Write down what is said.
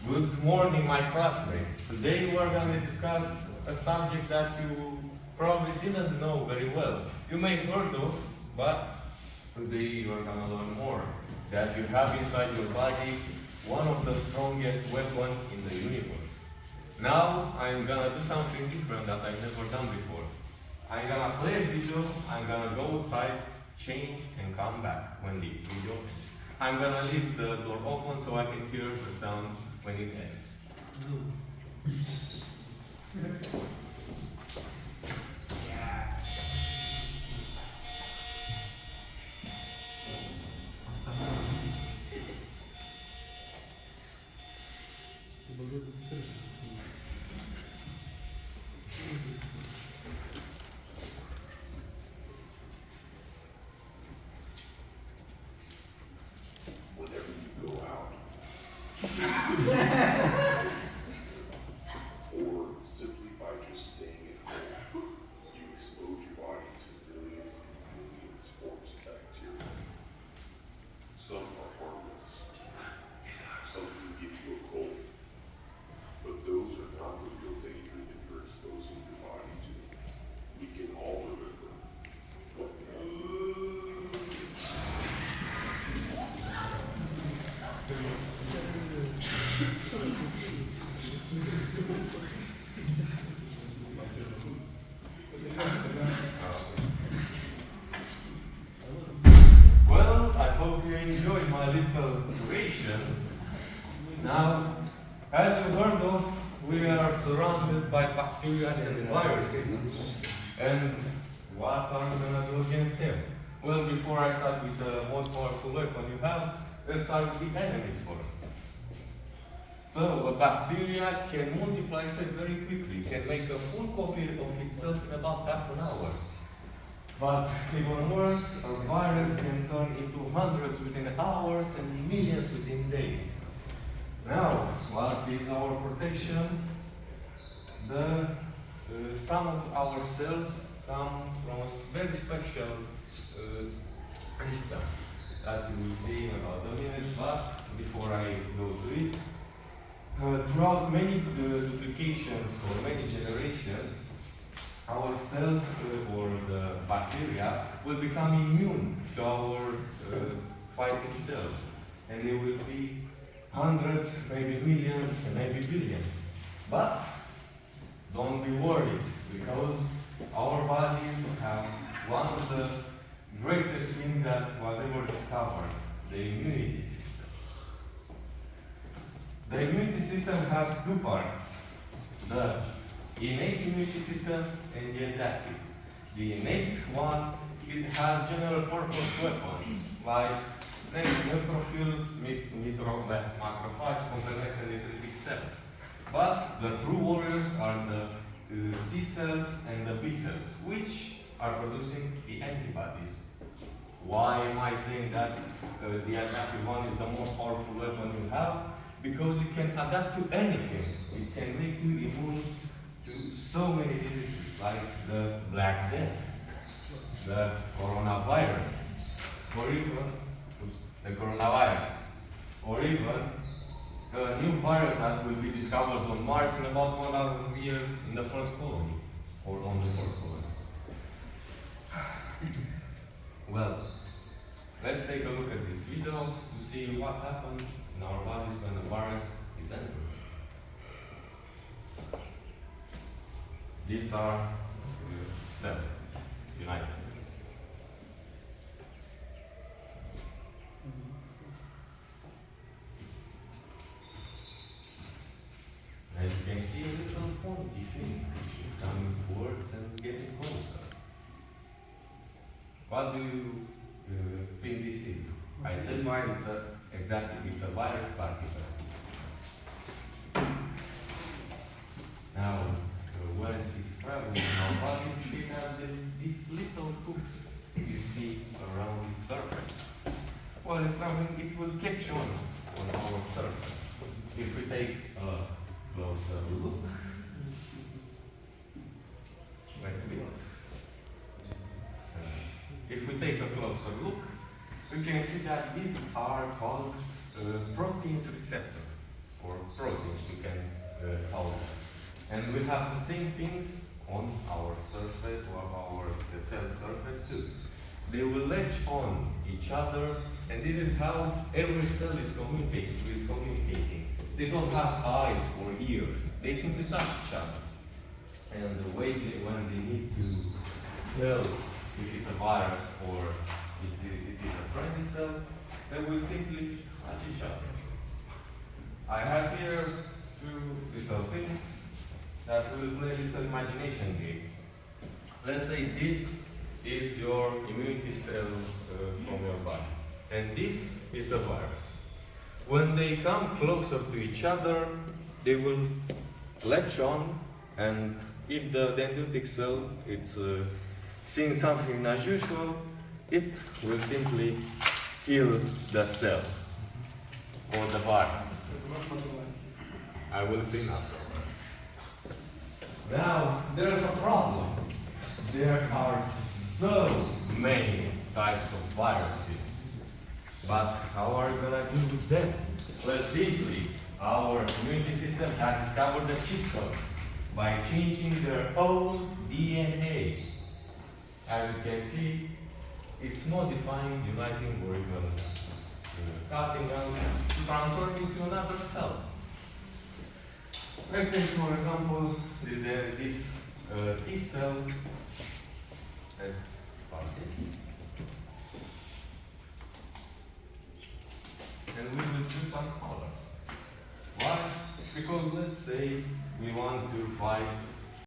Good morning, my classmates. Today we are going to discuss a subject that you probably didn't know very well. You may have heard of, but today you are going to learn more. That you have inside your body one of the strongest weapons in the universe. Now I'm going to do something different that I've never done before. I'm going to play a video, I'm going to go outside, change, and come back when the video ends. I'm going to leave the door open so I can hear the sound when it ends. Whenever you go out, or simply by just staying at home, you expose your body to millions and millions of forms of bacteria. Some are harmless, some can give you a cold, but those are not the real danger that you're exposing your body to. We can all remember what Well, I hope you enjoyed my little creation. Now, as you heard of, we are surrounded by bacteria and viruses. And what are we going to do against them? Well, before I start with the most powerful weapon you have, let's start with the enemies first. So, a bacteria can multiply itself very quickly, can make a full copy of itself in about half an hour. But even worse, a virus can turn into hundreds within hours and millions within days. Now, what is our protection? Some of our cells come from a very special system that you will see in about a minute, but before I go to it, throughout many duplications or many generations, our cells or the bacteria will become immune to our fighting cells, and they will be hundreds, maybe millions, and maybe billions. But don't be worried, because our bodies have one of the greatest things that was ever discovered, the immunity system. The immunity system has two parts, the innate immunity system and the adaptive. The innate one, it has general purpose weapons like neutrophil, macrophage, complex and dendritic cells. But the true warriors are the T cells and the B cells, which are producing the antibodies. Why am I saying that the adaptive one is the most powerful weapon you have? Because it can adapt to anything. It can make you immune to so many diseases like the Black Death, the coronavirus, or even or even a new virus that will be discovered on Mars in about 1,000 years in the first colony, or on the first colony. Well, let's take a look at this video to see what happens in our bodies when the virus is entered. These are cells united. As you can see, a little pointy thing is coming towards and getting closer. What do you think this is? I tell you, it's a virus particle. Now, when it's traveling in our body, it has these little hooks you see around its surface. While it's traveling, it will catch on our surface. If we take a closer look, wait a bit. If we take a closer look, we can see that these are called proteins receptors, or proteins. And we have the same things on our surface or our cell surface too. They will latch on each other, and this is how every cell is communicating. They don't have eyes or ears. They simply touch each other. And the way when they need to tell if it's a virus or it is a friendly cell, they will simply touch each other. I have here two little things that will play a little imagination game. Let's say this is your immunity cell from your body, and this is a virus. When they come closer to each other, they will latch on, and if the dendritic cell is seeing something unusual, it will simply kill the cell or the virus. I will clean up. Now, there's a problem. There are so many types of viruses. But how are we gonna deal with them? Well, simply, our immunity system has discovered the cheat code by changing their own DNA. As you can see, it's modifying, uniting, or even cutting and transforming to another cell. Let's take, for example, this T cell. Let's start this. And we will choose some colors. Why? Because let's say we want to fight